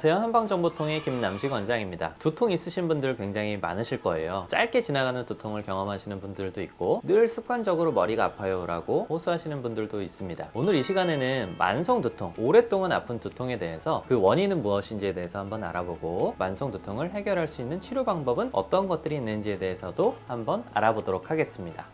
안녕하세요. 한방정보통의 김남식 원장입니다. 두통 있으신 분들 굉장히 많으실 거예요. 짧게 지나가는 두통을 경험하시는 분들도 있고 늘 습관적으로 머리가 아파요 라고 호소하시는 분들도 있습니다. 오늘 이 시간에는 만성 두통, 오랫동안 아픈 두통에 대해서 그 원인은 무엇인지에 대해서 한번 알아보고 만성 두통을 해결할 수 있는 치료 방법은 어떤 것들이 있는지에 대해서도 한번 알아보도록 하겠습니다.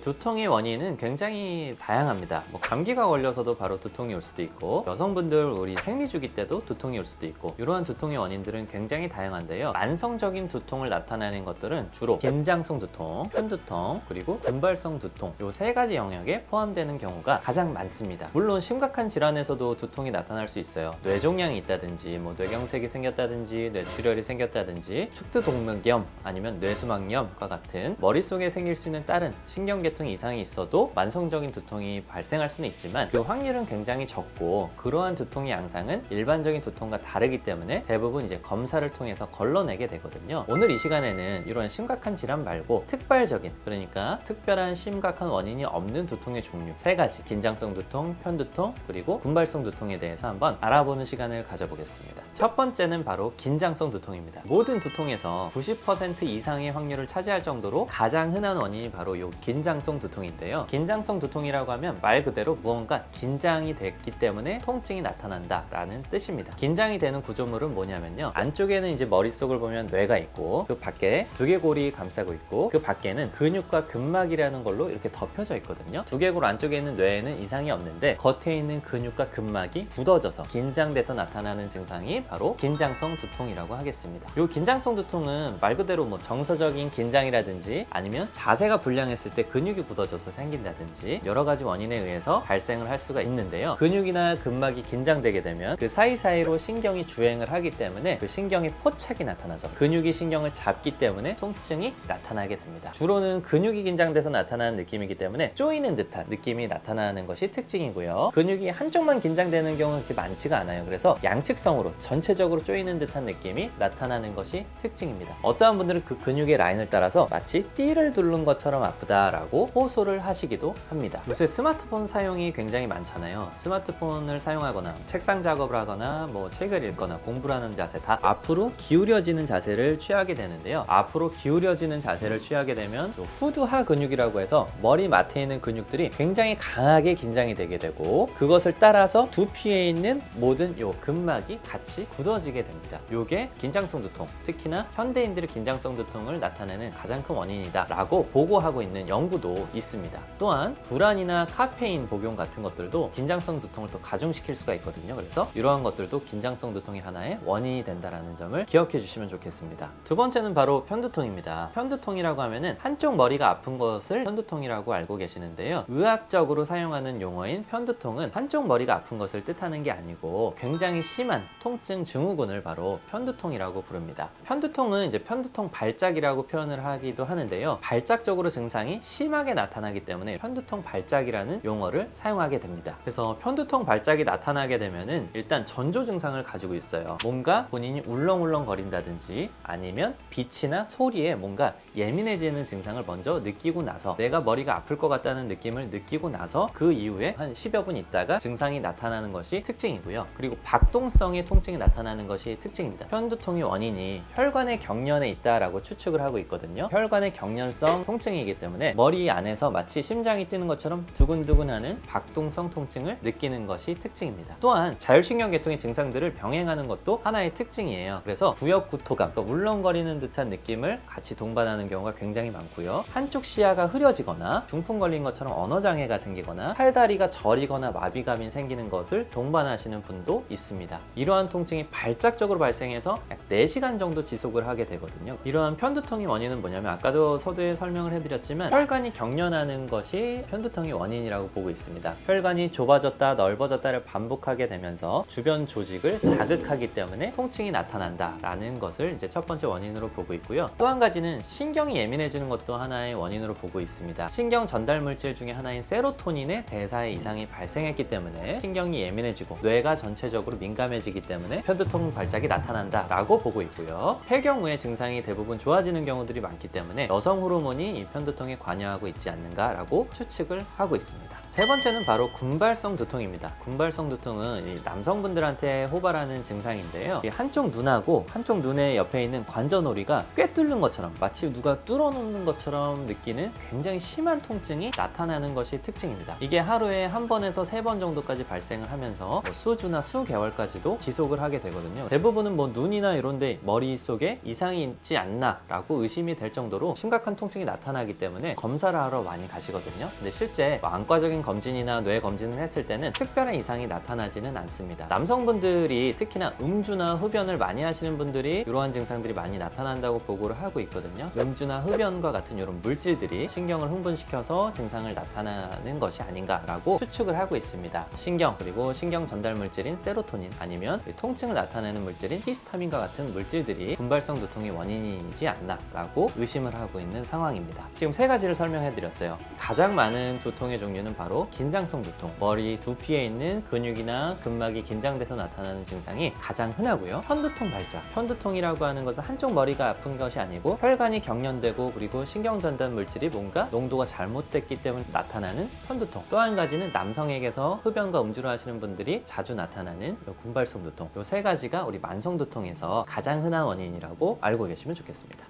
두통의 원인은 굉장히 다양합니다. 감기가 걸려서도 바로 두통이 올 수도 있고, 여성분들 우리 생리주기 때도 두통이 올 수도 있고, 이러한 두통의 원인들은 굉장히 다양한데요. 만성적인 두통을 나타내는 것들은 주로 긴장성 두통, 편두통, 그리고 군발성 두통, 이 세 가지 영역에 포함되는 경우가 가장 많습니다. 물론 심각한 질환에서도 두통이 나타날 수 있어요. 뇌종양이 있다든지, 뇌경색이 생겼다든지, 뇌출혈이 생겼다든지, 축두동맥염 아니면 뇌수막염과 같은 머릿속에 생길 수 있는 다른 신경계통 이상이 있어도 만성적인 두통이 발생할 수는 있지만 그 확률은 굉장히 적고, 그러한 두통의 양상은 일반적인 두통과 다르기 때문에 대부분 이제 검사를 통해서 걸러내게 되거든요. 오늘 이 시간에는 이런 심각한 질환 말고 특발적인, 그러니까 특별한 심각한 원인이 없는 두통의 종류 세 가지, 긴장성 두통, 편두통, 그리고 군발성 두통에 대해서 한번 알아보는 시간을 가져보겠습니다. 첫 번째는 바로 긴장성 두통입니다. 모든 두통에서 90% 이상의 확률을 차지할 정도로 가장 흔한 원인이 바로 이 긴장성 두통인데요. 긴장성 두통이라고 하면 말 그대로 무언가 긴장이 됐기 때문에 통증이 나타난다 라는 뜻입니다. 긴장이 되는 구조물은 뭐냐면요, 안쪽에는 이제 머릿속을 보면 뇌가 있고, 그 밖에 두개골이 감싸고 있고, 그 밖에는 근육과 근막이라는 걸로 이렇게 덮여져 있거든요. 두개골 안쪽에 있는 뇌에는 이상이 없는데 겉에 있는 근육과 근막이 굳어져서 긴장돼서 나타나는 증상이 바로 긴장성 두통이라고 하겠습니다. 이 긴장성 두통은 말 그대로 정서적인 긴장이라든지 아니면 자세가 불량했을 때 근육이 굳어져서 생긴다든지 여러 가지 원인에 의해서 발생을 할 수가 있는데요. 근육이나 근막이 긴장되게 되면 그 사이사이로 신경이 주행을 하기 때문에 그 신경의 포착이 나타나서 근육이 신경을 잡기 때문에 통증이 나타나게 됩니다. 주로는 근육이 긴장돼서 나타나는 느낌이기 때문에 쪼이는 듯한 느낌이 나타나는 것이 특징이고요. 근육이 한쪽만 긴장되는 경우는 그렇게 많지가 않아요. 그래서 양측성으로 전체적으로 쪼이는 듯한 느낌이 나타나는 것이 특징입니다. 어떠한 분들은 그 근육의 라인을 따라서 마치 띠를 두른 것처럼 아프다라고 호소를 하시기도 합니다. 요새 스마트폰 사용이 굉장히 많잖아요. 스마트폰을 사용하거나 책상 작업을 하거나 책을 읽거나 공부를 하는 자세, 다 앞으로 기울여지는 자세를 취하게 되는데요. 앞으로 기울여지는 자세를 취하게 되면 후두하 근육이라고 해서 머리 맡에 있는 근육들이 굉장히 강하게 긴장이 되게 되고, 그것을 따라서 두피에 있는 모든 요 근막이 같이 굳어지게 됩니다. 요게 긴장성 두통, 특히나 현대인들의 긴장성 두통을 나타내는 가장 큰 원인이다 라고 보고하고 있는 연구도 있습니다. 또한 불안이나 카페인 복용 같은 것들도 긴장성 두통을 더 가중시킬 수가 있거든요. 그래서 이러한 것들도 긴장성 두통의 하나의 원인이 된다는 점을 기억해 주시면 좋겠습니다. 두 번째는 바로 편두통입니다. 편두통이라고 하면은 한쪽 머리가 아픈 것을 편두통이라고 알고 계시는데요. 의학적으로 사용하는 용어인 편두통은 한쪽 머리가 아픈 것을 뜻하는 게 아니고 굉장히 심한 통증 증후군을 바로 편두통이라고 부릅니다. 편두통은 이제 편두통 발작이라고 표현을 하기도 하는데요. 발작적으로 증상이 심하게 나타나기 때문에 편두통 발작이라는 용어를 사용하게 됩니다. 그래서 편두통 발작이 나타나게 되면은 일단 전조 증상을 가지고 있어요. 뭔가 본인이 울렁울렁 거린다든지 아니면 빛이나 소리에 뭔가 예민해지는 증상을 먼저 느끼고 나서, 내가 머리가 아플 것 같다는 느낌을 느끼고 나서 그 이후에 한 10여 분 있다가 증상이 나타나는 것이 특징이고요. 그리고 박동성의 통증이 나타나는 것이 특징입니다. 편두통의 원인이 혈관의 경련에 있다라고 추측을 하고 있거든요. 혈관의 경련성 통증이기 때문에 머리 안에서 마치 심장이 뛰는 것처럼 두근두근하는 박동성 통증을 느끼는 것이 특징입니다. 또한 자율신경계통의 증상들을 병행하는 것도 하나의 특징이에요. 그래서 구역구토감, 그러니까 울렁거리는 듯한 느낌을 같이 동반하는 경우가 굉장히 많고요. 한쪽 시야가 흐려지거나 중풍 걸린 것처럼 언어장애가 생기거나 팔다리가 저리거나 마비감이 생기는 것을 동반하시는 분도 있습니다. 이러한 통증이 발작적으로 발생해서 약 4시간 정도 지속을 하게 되거든요. 이러한 편두통의 원인은 뭐냐면, 아까도 서두에 설명을 해드렸지만 혈관이 경련하는 것이 편두통의 원인이라고 보고 있습니다. 혈관이 좁아졌다 넓어졌다를 반복하게 되면서 주변 조직을 자극하기 때문에 통증이 나타난다 라는 것을 이제 첫 번째 원인으로 보고 있고요. 또 한 가지는 신경이 예민해지는 것도 하나의 원인으로 보고 있습니다. 신경 전달 물질 중에 하나인 세로토닌의 대사에 이상이 발생했기 때문에 신경이 예민해지고 뇌가 전체적으로 민감해지기 때문에 편두통 발작이 나타난다 라고 보고 있고요. 폐경 후에 증상이 대부분 좋아지는 경우들이 많기 때문에 여성 호르몬이 이 편두통에 관여하고 있지 않는가 라고 추측을 하고 있습니다. 세 번째는 바로 군발성 두통입니다. 군발성 두통은 이 남성분들한테 호발하는 증상인데요. 이 한쪽 눈하고 한쪽 눈의 옆에 있는 관저놀이가 꽤 뚫는 것처럼, 마치 누가 뚫어놓는 것처럼 느끼는 굉장히 심한 통증이 나타나는 것이 특징입니다. 이게 하루에 한 번에서 세 번 정도까지 발생을 하면서 뭐 수주나 수개월까지도 지속을 하게 되거든요. 대부분은 뭐 눈이나 이런데 머릿속에 이상이 있지 않나 라고 의심이 될 정도로 심각한 통증이 나타나기 때문에 검사를 하러 많이 가시거든요. 근데 실제 뭐 안과적인 검진이나 뇌 검진을 했을 때는 특별한 이상이 나타나지는 않습니다. 남성분들이 특히나 음주나 흡연을 많이 하시는 분들이 이러한 증상들이 많이 나타난다고 보고를 하고 있거든요. 음주나 흡연과 같은 이런 물질들이 신경을 흥분시켜서 증상을 나타나는 것이 아닌가라고 추측을 하고 있습니다. 신경, 그리고 신경 전달 물질인 세로토닌, 아니면 통증을 나타내는 물질인 히스타민과 같은 물질들이 군발성 두통의 원인이지 않나라고 의심을 하고 있는 상황입니다. 지금 세 가지를 설명해 드렸어요. 가장 많은 두통의 종류는 바로 긴장성 두통, 머리 두피에 있는 근육이나 근막이 긴장돼서 나타나는 증상이 가장 흔하고요. 편두통 발작, 편두통이라고 하는 것은 한쪽 머리가 아픈 것이 아니고 혈관이 경련되고 그리고 신경 전달 물질이 뭔가 농도가 잘못됐기 때문에 나타나는 편두통. 또 한 가지는 남성에게서 흡연과 음주를 하시는 분들이 자주 나타나는 군발성 두통. 이 세 가지가 우리 만성 두통에서 가장 흔한 원인이라고 알고 계시면 좋겠습니다.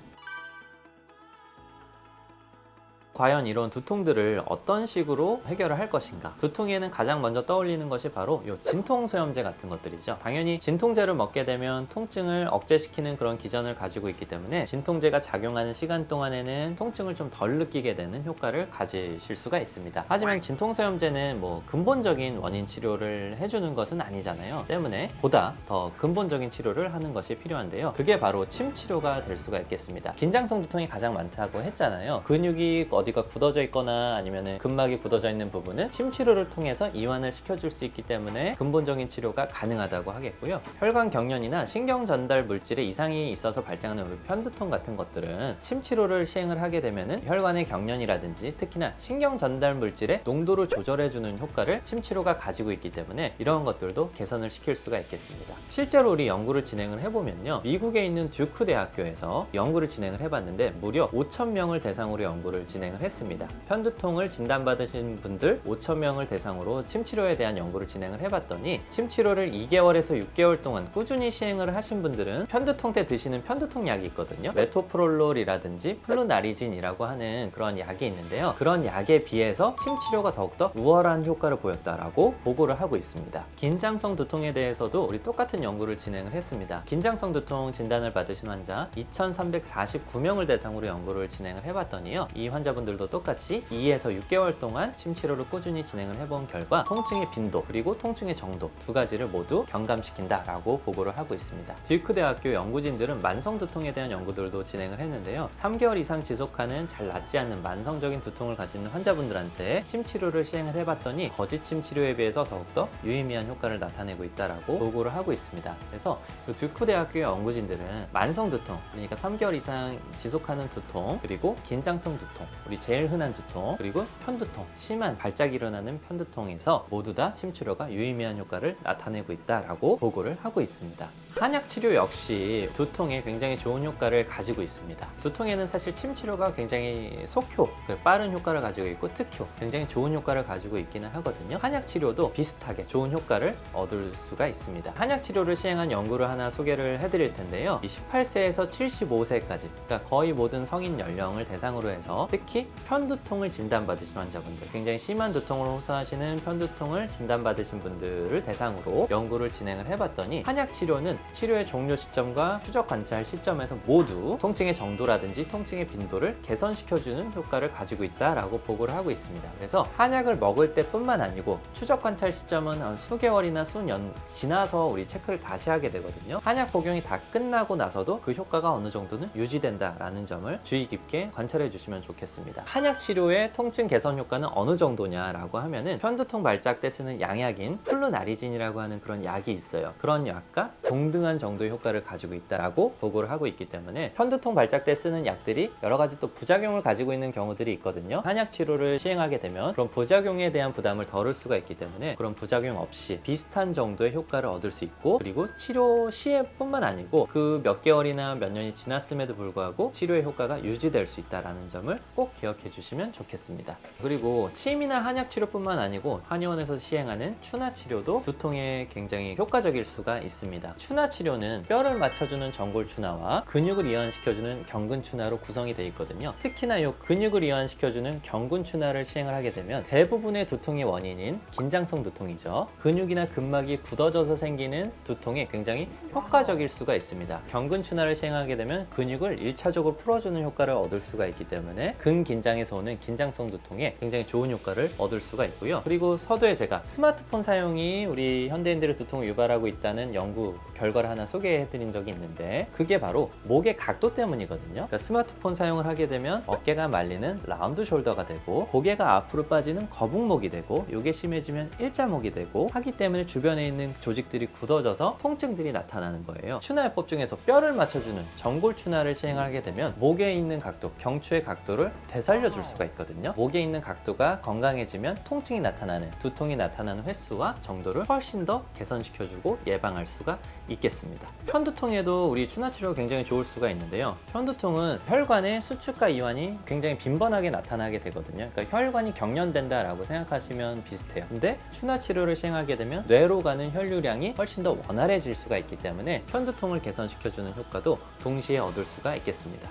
과연 이런 두통들을 어떤 식으로 해결을 할 것인가? 두통에는 가장 먼저 떠올리는 것이 바로 이 진통소염제 같은 것들이죠. 당연히 진통제를 먹게 되면 통증을 억제시키는 그런 기전을 가지고 있기 때문에 진통제가 작용하는 시간 동안에는 통증을 좀 덜 느끼게 되는 효과를 가지실 수가 있습니다. 하지만 진통소염제는 뭐 근본적인 원인 치료를 해주는 것은 아니잖아요. 때문에 보다 더 근본적인 치료를 하는 것이 필요한데요. 그게 바로 침 치료가 될 수가 있겠습니다. 긴장성 두통이 가장 많다고 했잖아요. 근육이 어디가 굳어져 있거나 아니면 근막이 굳어져 있는 부분은 침 치료를 통해서 이완을 시켜줄 수 있기 때문에 근본적인 치료가 가능하다고 하겠고요. 혈관 경련이나 신경 전달 물질에 이상이 있어서 발생하는 편두통 같은 것들은 침 치료를 시행을 하게 되면은 혈관의 경련이라든지 특히나 신경 전달 물질의 농도를 조절해주는 효과를 침 치료가 가지고 있기 때문에 이런 것들도 개선을 시킬 수가 있겠습니다. 실제로 우리 연구를 진행을 해보면요, 미국에 있는 듀크 대학교에서 연구를 진행을 해봤는데 무려 5,000명을 대상으로 연구를 진행을 했습니다. 편두통을 진단받으신 분들 5,000명을 대상으로 침치료에 대한 연구를 진행을 해봤더니 침치료를 2개월에서 6개월 동안 꾸준히 시행을 하신 분들은 편두통 때 드시는 편두통 약이 있거든요. 메토프롤롤이라든지 플루나리진이라고 하는 그런 약이 있는데요. 그런 약에 비해서 침치료가 더욱더 우월한 효과를 보였다라고 보고를 하고 있습니다. 긴장성 두통에 대해서도 우리 똑같은 연구를 진행을 했습니다. 긴장성 두통 진단을 받으신 환자 2,349명을 대상으로 연구를 진행을 해봤더니요, 이 환자분들도 똑같이 2에서 6개월 동안 침치료를 꾸준히 진행을 해본 결과 통증의 빈도 그리고 통증의 정도 두 가지를 모두 경감시킨다라고 보고를 하고 있습니다. 듀크 대학교 연구진들은 만성 두통에 대한 연구들도 진행을 했는데요. 3개월 이상 지속하는 잘 낫지 않는 만성적인 두통을 가지는 환자분들한테 침치료를 시행을 해봤더니 거짓 침치료에 비해서 더욱더 유의미한 효과를 나타내고 있다라고 보고를 하고 있습니다. 그래서 듀크 대학교 연구진들은 만성 두통, 그러니까 3개월 이상 지속하는 두통, 그리고 긴장성 두통, 우리 제일 흔한 두통, 그리고 편두통, 심한 발작이 일어나는 편두통에서 모두 다 침치료가 유의미한 효과를 나타내고 있다라고 보고를 하고 있습니다. 한약 치료 역시 두통에 굉장히 좋은 효과를 가지고 있습니다. 두통에는 사실 침치료가 굉장히 속효, 빠른 효과를 가지고 있고 특효, 굉장히 좋은 효과를 가지고 있기는 하거든요. 한약 치료도 비슷하게 좋은 효과를 얻을 수가 있습니다. 한약 치료를 시행한 연구를 하나 소개를 해드릴 텐데요. 18세에서 75세까지, 그러니까 거의 모든 성인 연령을 대상으로 해서 특히 편두통을 진단받으신 환자분들, 굉장히 심한 두통을 호소하시는 편두통을 진단받으신 분들을 대상으로 연구를 진행을 해봤더니 한약 치료는 치료의 종료 시점과 추적 관찰 시점에서 모두 통증의 정도라든지 통증의 빈도를 개선시켜주는 효과를 가지고 있다라고 보고를 하고 있습니다. 그래서 한약을 먹을 때뿐만 아니고 추적 관찰 시점은 한 수개월이나 수년 지나서 우리 체크를 다시 하게 되거든요. 한약 복용이 다 끝나고 나서도 그 효과가 어느 정도는 유지된다라는 점을 주의 깊게 관찰해 주시면 좋겠습니다. 한약 치료의 통증 개선 효과는 어느 정도냐라고 하면은 편두통 발작 때 쓰는 양약인 플루나리진이라고 하는 그런 약이 있어요. 그런 약과 동등한 정도의 효과를 가지고 있다라고 보고를 하고 있기 때문에 편두통 발작 때 쓰는 약들이 여러 가지 또 부작용을 가지고 있는 경우들이 있거든요. 한약 치료를 시행하게 되면 그런 부작용에 대한 부담을 덜을 수가 있기 때문에 그런 부작용 없이 비슷한 정도의 효과를 얻을 수 있고, 그리고 치료 시에 뿐만 아니고 그 몇 개월이나 몇 년이 지났음에도 불구하고 치료의 효과가 유지될 수 있다는 점을 꼭 기억해 주시면 좋겠습니다. 그리고 침이나 한약 치료뿐만 아니고 한의원에서 시행하는 추나 치료도 두통에 굉장히 효과적일 수가 있습니다. 추나 치료는 뼈를 맞춰주는 전골 추나와 근육을 이완시켜주는 경근 추나로 구성이 되어 있거든요. 특히나 이 근육을 이완시켜주는 경근 추나를 시행을 하게 되면 대부분의 두통의 원인인 긴장성 두통이죠. 근육이나 근막이 굳어져서 생기는 두통에 굉장히 효과적일 수가 있습니다. 경근 추나를 시행하게 되면 근육을 1차적으로 풀어주는 효과를 얻을 수가 있기 때문에 근긴장에서 오는 긴장성 두통에 굉장히 좋은 효과를 얻을 수가 있고요. 그리고 서두에 제가 스마트폰 사용이 우리 현대인들의 두통을 유발하고 있다는 연구 결과를 하나 소개해 드린 적이 있는데 그게 바로 목의 각도 때문이거든요. 그러니까 스마트폰 사용을 하게 되면 어깨가 말리는 라운드 숄더가 되고 고개가 앞으로 빠지는 거북목이 되고 이게 심해지면 일자목이 되고 하기 때문에 주변에 있는 조직들이 굳어져서 통증들이 나타나는 거예요. 추나요법 중에서 뼈를 맞춰주는 전골 추나를 시행하게 되면 목에 있는 각도, 경추의 각도를 되살려 줄 수가 있거든요. 목에 있는 각도가 건강해지면 통증이 나타나는, 두통이 나타나는 횟수와 정도를 훨씬 더 개선시켜주고 예방할 수가 있겠습니다. 편두통에도 우리 추나 치료가 굉장히 좋을 수가 있는데요. 편두통은 혈관의 수축과 이완이 굉장히 빈번하게 나타나게 되거든요. 그러니까 혈관이 경련된다라고 생각하시면 비슷해요. 근데 추나 치료를 시행하게 되면 뇌로 가는 혈류량이 훨씬 더 원활해질 수가 있기 때문에 편두통을 개선시켜주는 효과도 동시에 얻을 수가 있겠습니다.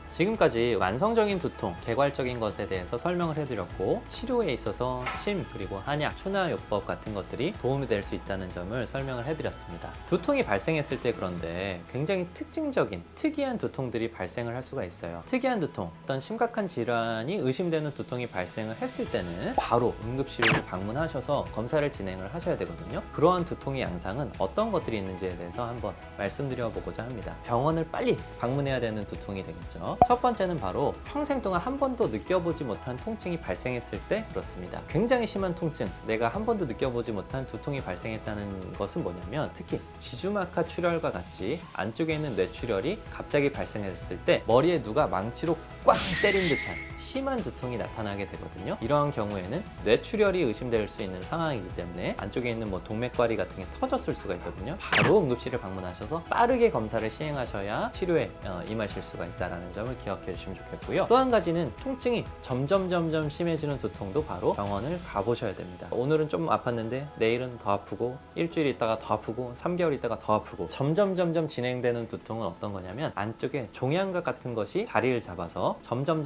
지금까지 완성적인 두통, 개괄적인 것에 대해서 설명을 해드렸고 치료에 있어서 침, 그리고 한약, 추나요법 같은 것들이 도움이 될 수 있다는 점을 설명을 해드렸습니다. 두통이 발생했을 때 그런데 굉장히 특징적인, 특이한 두통들이 발생을 할 수가 있어요. 특이한 두통, 어떤 심각한 질환이 의심되는 두통이 발생을 했을 때는 바로 응급실을 방문하셔서 검사를 진행을 하셔야 되거든요. 그러한 두통의 양상은 어떤 것들이 있는지에 대해서 한번 말씀드려보고자 합니다. 병원을 빨리 방문해야 되는 두통이 되겠죠. 첫 번째는 바로 평생 동안 한 번도 느껴보지 못한 통증이 발생했을 때 그렇습니다. 굉장히 심한 통증, 내가 한 번도 느껴보지 못한 두통이 발생했다는 것은 뭐냐면 특히 지주막하 출혈과 같이 안쪽에 있는 뇌출혈이 갑자기 발생했을 때 머리에 누가 망치로 꽝 때린 듯한 심한 두통이 나타나게 되거든요. 이러한 경우에는 뇌출혈이 의심될 수 있는 상황이기 때문에 안쪽에 있는 동맥과리 같은 게 터졌을 수가 있거든요. 바로 응급실을 방문하셔서 빠르게 검사를 시행하셔야 치료에 임하실 수가 있다는 점을 기억해 주시면 좋겠고요. 또 한 가지는 통증이 점점 심해지는 두통도 바로 병원을 가보셔야 됩니다. 오늘은 좀 아팠는데 내일은 더 아프고 일주일 있다가 더 아프고 3개월 있다가 더 아프고 점점 진행되는 두통은 어떤 거냐면 안쪽에 종양각 같은 것이 자리를 잡아서 점점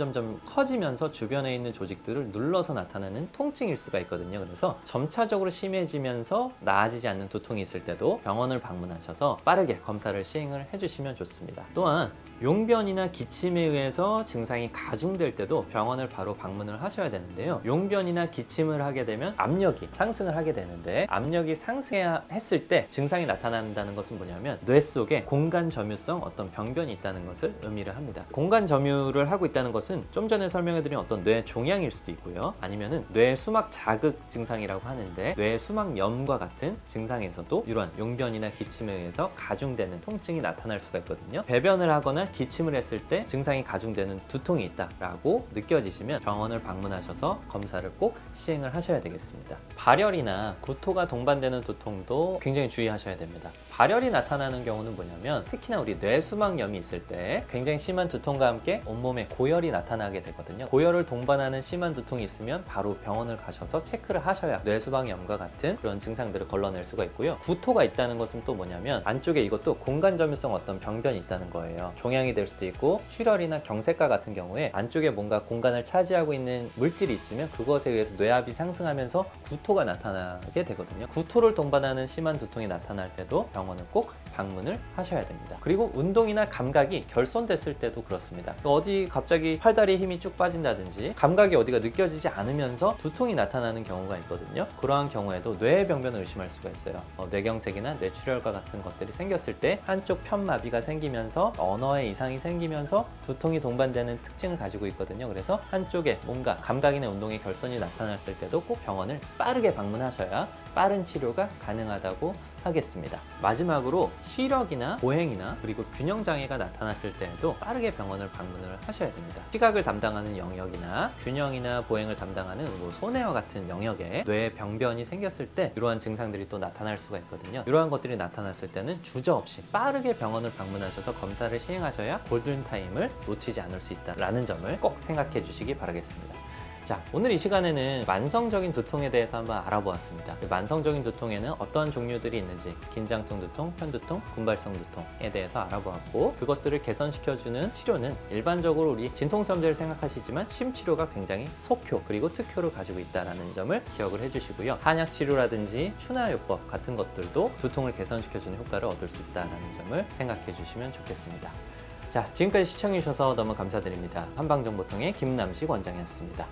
커지면서 주변에 있는 조직들을 눌러서 나타나는 통증일 수가 있거든요. 그래서 점차적으로 심해지면서 나아지지 않는 두통이 있을 때도 병원을 방문하셔서 빠르게 검사를 시행을 해주시면 좋습니다. 또한 용변이나 기침에 의해서 증상이 가중될 때도 병원을 바로 방문을 하셔야 되는데요. 용변이나 기침을 하게 되면 압력이 상승을 하게 되는데 압력이 상승해야 했을 때 증상이 나타난다는 것은 뭐냐면 뇌 속에 공간 점유성 어떤 병변이 있다는 것을 의미를 합니다. 공간 점유를 하고 있다는 것은 좀 전에 설명해드린 어떤 뇌 종양일 수도 있고요. 아니면은 뇌 수막 자극 증상이라고 하는데 뇌 수막염과 같은 증상에서도 이러한 용변이나 기침에 의해서 가중되는 통증이 나타날 수가 있거든요. 배변을 하거나 기침을 했을 때 증상이 가중되는 두통이 있다라고 느껴지시면 병원을 방문하셔서 검사를 꼭 시행을 하셔야 되겠습니다. 발열이나 구토가 동반되는 두통도 굉장히 주의하셔야 됩니다. 발열이 나타나는 경우는 뭐냐면 특히나 우리 뇌수막염이 있을 때 굉장히 심한 두통과 함께 온몸에 고열이 나타나게 되거든요. 고열을 동반하는 심한 두통이 있으면 바로 병원을 가셔서 체크를 하셔야 뇌수막염과 같은 그런 증상들을 걸러낼 수가 있고요. 구토가 있다는 것은 또 뭐냐면 안쪽에 이것도 공간점유성 어떤 병변이 있다는 거예요. 종양이 될 수도 있고 출혈이나 경색과 같은 경우에 안쪽에 뭔가 공간을 차지하고 있는 물질이 있으면 그것에 의해서 뇌압이 상승하면서 구토가 나타나게 되거든요. 구토를 동반하는 심한 두통이 나타날 때도 병원을 꼭 방문을 하셔야 됩니다. 그리고 운동이나 감각이 결손됐을 때도 그렇습니다. 어디 갑자기 팔다리에 힘이 쭉 빠진다든지 감각이 어디가 느껴지지 않으면서 두통이 나타나는 경우가 있거든요. 그러한 경우에도 뇌의 병변을 의심할 수가 있어요. 뇌경색이나 뇌출혈과 같은 것들이 생겼을 때 한쪽 편마비가 생기면서 언어에 이상이 생기면서 두통이 동반되는 특징을 가지고 있거든요. 그래서 한쪽에 뭔가 감각이나 운동의 결손이 나타났을 때도 꼭 병원을 빠르게 방문하셔야 빠른 치료가 가능하다고 하겠습니다. 마지막으로 시력이나 보행이나 그리고 균형 장애가 나타났을 때에도 빠르게 병원을 방문을 하셔야 됩니다. 시각을 담당하는 영역이나 균형이나 보행을 담당하는 뭐 손해와 같은 영역에 뇌에 병변이 생겼을 때 이러한 증상들이 또 나타날 수가 있거든요. 이러한 것들이 나타났을 때는 주저없이 빠르게 병원을 방문하셔서 검사를 시행하셔야 골든타임을 놓치지 않을 수 있다는 점을 꼭 생각해 주시기 바라겠습니다. 자, 오늘 이 시간에는 만성적인 두통에 대해서 한번 알아보았습니다. 만성적인 두통에는 어떠한 종류들이 있는지, 긴장성 두통, 편두통, 군발성 두통에 대해서 알아보았고, 그것들을 개선시켜주는 치료는 일반적으로 우리 진통성제를 생각하시지만 침치료가 굉장히 속효 그리고 특효를 가지고 있다는 점을 기억을 해주시고요. 한약치료라든지 추나요법 같은 것들도 두통을 개선시켜주는 효과를 얻을 수 있다는 점을 생각해 주시면 좋겠습니다. 자, 지금까지 시청해주셔서 너무 감사드립니다. 한방정보통의 김남식 원장이었습니다.